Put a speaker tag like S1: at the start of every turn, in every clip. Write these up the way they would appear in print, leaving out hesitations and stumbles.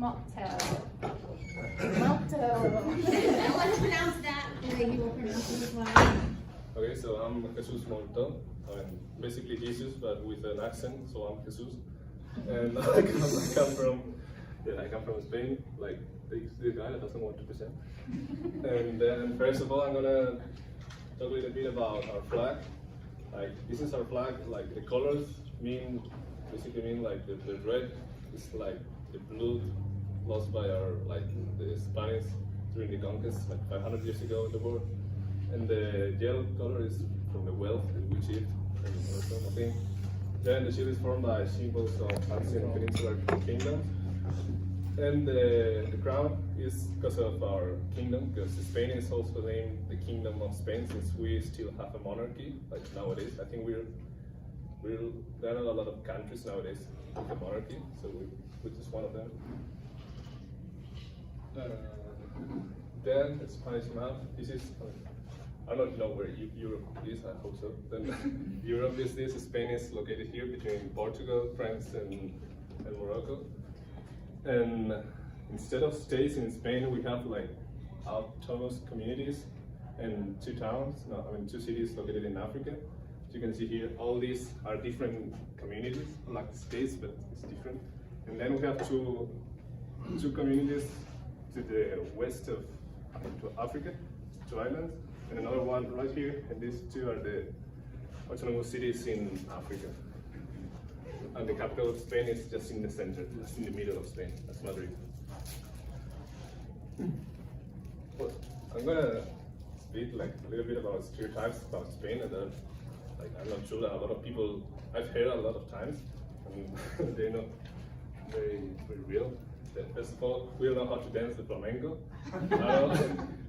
S1: mocktail.
S2: Molto. I want to pronounce that the way you will pronounce it as well.
S3: Okay, so I'm Jesus Molto. I mean, basically Jesus, but with an accent, so I'm Jesus. And I come from Spain, like the guy that doesn't want to present. And then first of all, I'm gonna talk a little bit about our flag. Like, this is our flag. Like, the colors basically mean like the red is like the blood lost by the Spanish during the conquest, like 500 years ago in the world. And the yellow color is from the wealth that we achieved and also I think. Then the shield is formed by symbols of ancient peninsular kingdoms. And the crown is because of our kingdom, because Spain is also named the Kingdom of Spain, since we still have a monarchy, like nowadays. I think there are a lot of countries nowadays with a monarchy, so we're just one of them. Then the Spanish map. This is, I don't know where Europe is, I hope so. Then Europe is this. Spain is located here between Portugal, France, and Morocco. And instead of states in Spain, we have like autonomous communities and two cities located in Africa. So you can see here, all these are different communities, like states, but it's different. And then we have two communities to the west of Africa, two islands, and another one right here, and these two are the autonomous cities in Africa. And the capital of Spain is just in the center, just in the middle of Spain, that's Madrid. Well, I'm gonna speak like a little bit about stereotypes about Spain, and I'm not sure that a lot of people, I've heard a lot of times, and they're not very real. First of all, we don't know how to dance the flamenco.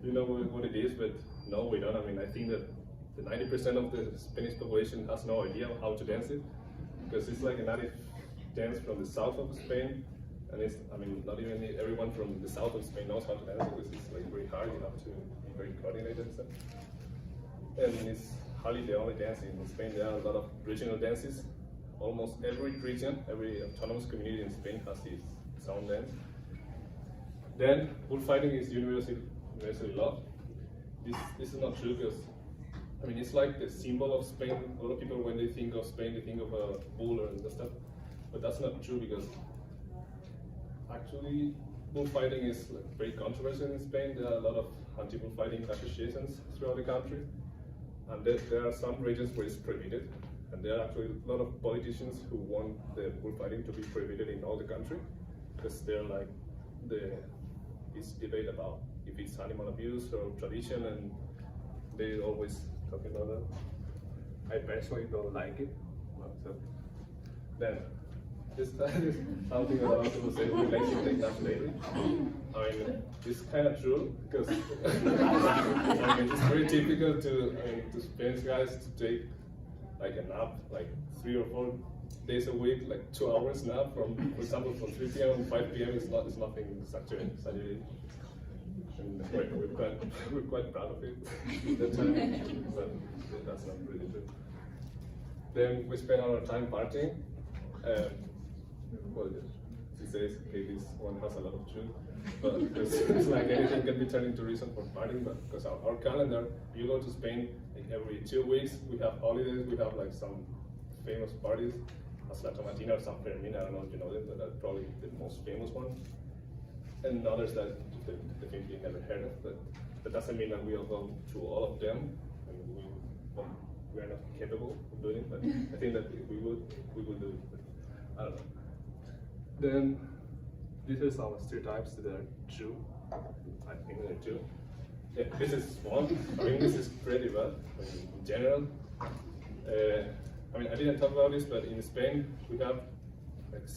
S3: You know what it is, but no, we don't. I mean, I think that the 90% of the Spanish population has no idea how to dance it, because it's like a native dance from the south of Spain, and not even everyone from the south of Spain knows how to dance it, because it's like very hard. You have to be very coordinated and stuff. And it's hardly the only dance in Spain. There are a lot of regional dances. Almost every region, every autonomous community in Spain has its own dance. Then bullfighting is universally loved. This is not true, because it's like the symbol of Spain. A lot of people, when they think of Spain, they think of a bull and stuff, but that's not true, because actually bullfighting is very controversial in Spain. There are a lot of anti-bullfighting associations throughout the country, and there are some regions where it's prohibited, and there are actually a lot of politicians who want the bullfighting to be prohibited in all the country, because they're like this debate about if it's animal abuse or tradition, and they always talking about that. I personally don't like it. So then, this is something that a lot of people say we like to take that lately. It's kind of true, because it's very typical to Spanish guys to take like a nap, like 3 or 4 days a week, like 2 hours nap. For example, from 3 p.m. to 5 p.m. is nothing exaggerated. And we're quite proud of it at that time, but that's not really true. Then we spend our time partying. Well, she says, okay, this one has a lot of truth, but because it's like anything can be turned into reason for partying, but because our calendar, you go to Spain, like every 2 weeks, we have holidays, we have like some famous parties, as La Tomatina or San Fermin, I don't know if you know them, but that's probably the most famous one. And others that you definitely never heard of, but that doesn't mean that we'll go to all of them. We are not capable of doing it, but I think that if we would do it. But I don't know. Then these are some stereotypes that are true. I think they're true. Yeah, this is one. This is pretty bad. In general, I didn't talk about this, but in Spain we have like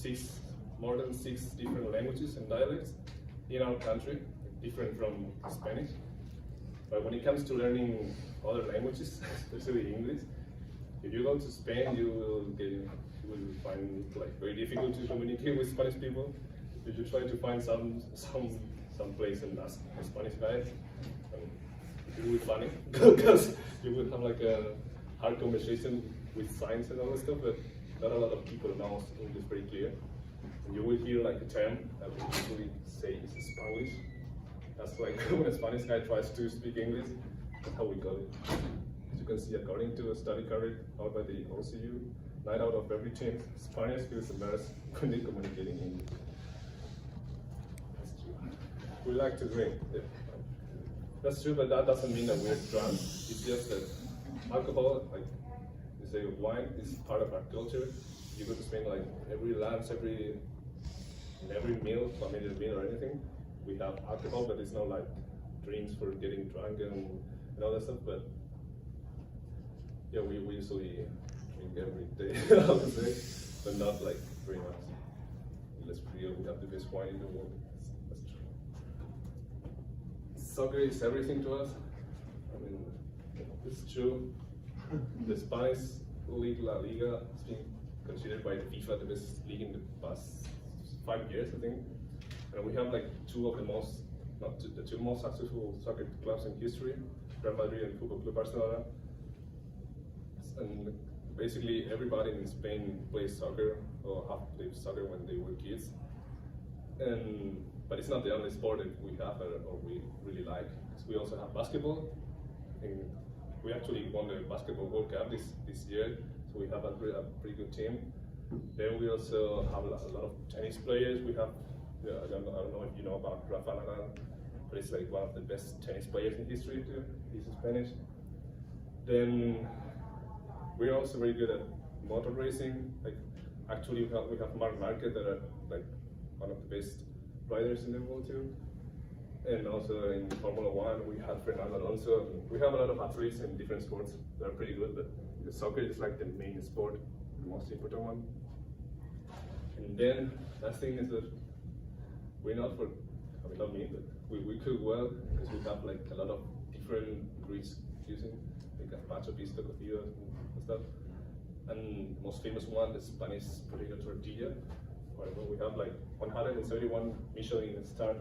S3: more than 6 different languages and dialects in our country, different from Spanish. But when it comes to learning other languages, especially English, if you go to Spain, you will find it like very difficult to communicate with Spanish people. If you try to find some place and ask a Spanish guy, it will be funny because you will have like a hard conversation with signs and all that stuff. But not a lot of people know English very clear. And you will hear like a term that we usually say is Spanglish. That's like when a Spanish guy tries to speak English, that's how we got it. As you can see, according to a study carried out by the OCU, 9 out of every 10 Spaniards feel embarrassed when they communicate in English. That's true. We like to drink. Yeah. That's true, but that doesn't mean that we're drunk. It's just that alcohol, like you say, wine is part of our culture. You go to Spain, like every lunch, every meal, familiar meal or anything, we have alcohol, but it's not like drinks for getting drunk and all that stuff. But yeah, we usually drink every day, I would say, but not like very much. Let's be real, we have the best wine in the world. That's true. Soccer is everything to us. I mean, it's true. The Spanish league, La Liga, has been considered by the FIFA the best league in the past 5 years, I think. And we have like two of the most, the two most successful soccer clubs in history, Real Madrid and Football Club Barcelona. And basically everybody in Spain plays soccer or have played soccer when they were kids. But it's not the only sport that we have or we really like. We also have basketball. And we actually won the Basketball World Cup this year, so we have a pretty good team. Then we also have a lot of tennis players. We have, I don't know if you know about Rafa Nadal, but it's like one of the best tennis players in history too. He's Spanish. Then we're also very good at motor racing. Like actually we have Marc Marquez that are like one of the best riders in the world too. And also in Formula One, we have Fernando Alonso. We have a lot of athletes in different sports that are pretty good, but the soccer is like the main sport, the most important one. And then last thing is that we're not for, I mean not me, but we cook well because we have like a lot of different grease using, like gazpacho, pisto, cocido, and stuff. And the most famous one, the Spanish potato tortilla. Whatever. We have like 131 Michelin-starred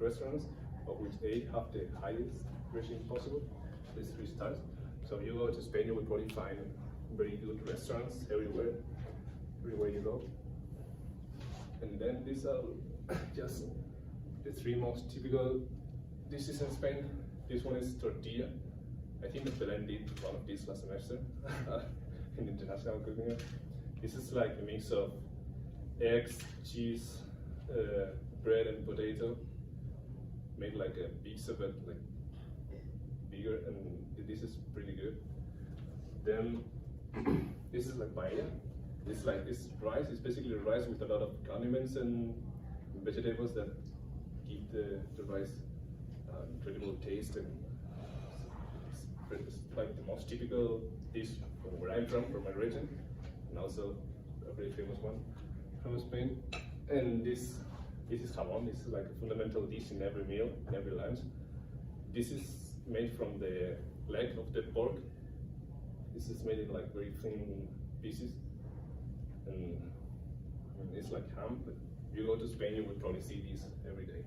S3: restaurants, of which 8 have the highest rating possible, these 3 stars. So if you go to Spain, you will probably find very good restaurants everywhere you go. And then these are just the 3 most typical dishes in Spain. This one is tortilla. I think that Belen did one of these last semester in international cooking. This is like a mix of eggs, cheese, bread and potato. Made like a piece of it, like bigger, and this is pretty good. Then this is like paella. It's like this rice. It's basically rice with a lot of condiments and vegetables that give the rice incredible taste, and it's like the most typical dish from where I'm from my region, and also a very famous one from Spain. And this is jamón. This is like a fundamental dish in every meal, in every lunch. This is made from the leg of the pork. This is made in like very thin pieces, and it's like ham. But if you go to Spain, you will probably see this every day.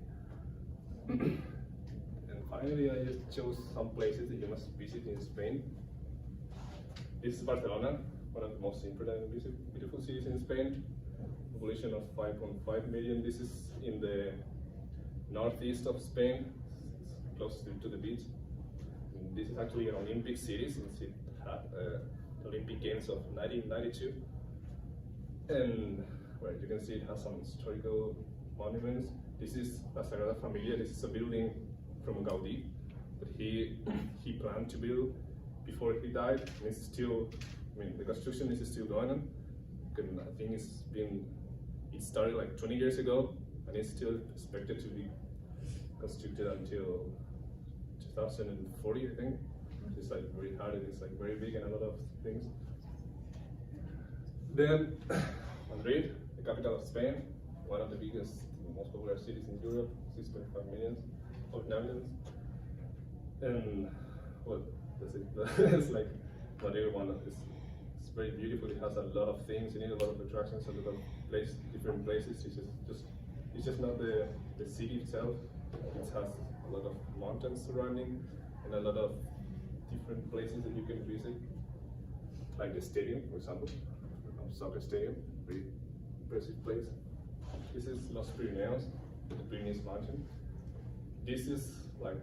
S3: And finally, I just chose some places that you must visit in Spain. This is Barcelona, one of the most important and beautiful cities in Spain. Population of 5.5 million. This is in the northeast of Spain, it's close to the beach. And this is actually an Olympic city since it had Olympic Games of 1992. And well, you can see it has some historical monuments. This is La Sagrada Familia. This is a building from Gaudí that he planned to build before he died. And it's still, I mean, the construction is still going on. And I think it started like 20 years ago, and it's still expected to be constructed until 2040, I think. It's like very hard, and it's like very big and a lot of things. Then Madrid, the capital of Spain, one of the biggest, most popular cities in Europe, 6.5 million inhabitants. And well, that's it. It's like Madrid, one of this. It's very beautiful. It has a lot of things. You need a lot of attractions, a lot of different places. It's just not the city itself. It has a lot of mountains surrounding and a lot of different places that you can visit, like the stadium, for example, soccer stadium, very impressive place. This is Los Pirineos, the Pyrenees mountain. This is like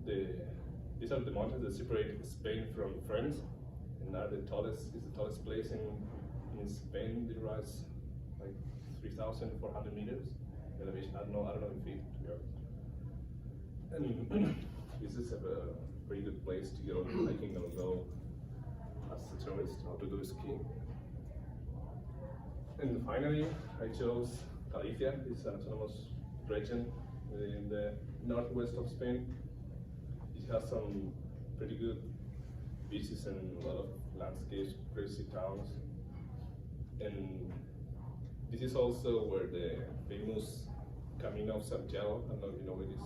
S3: these are the mountains that separate Spain from France, and are the tallest place in Spain. They rise like 3,400 meters elevation. I don't know in feet, to be honest. And this is a pretty good place to go hiking or go as a tourist or to do skiing. And finally, I chose Galicia. It's an autonomous region in the northwest of Spain. It has some pretty good beaches and a lot of landscapes, crazy towns. And this is also where the famous Camino of Santiago, I don't know if you know what it is,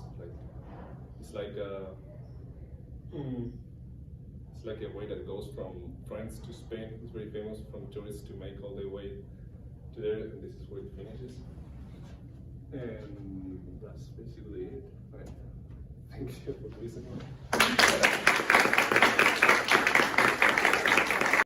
S3: it's like a way that goes from France to Spain. It's very famous from tourists to make all the way to there, and this is where it finishes. And that's basically it. Right. Thank you for listening.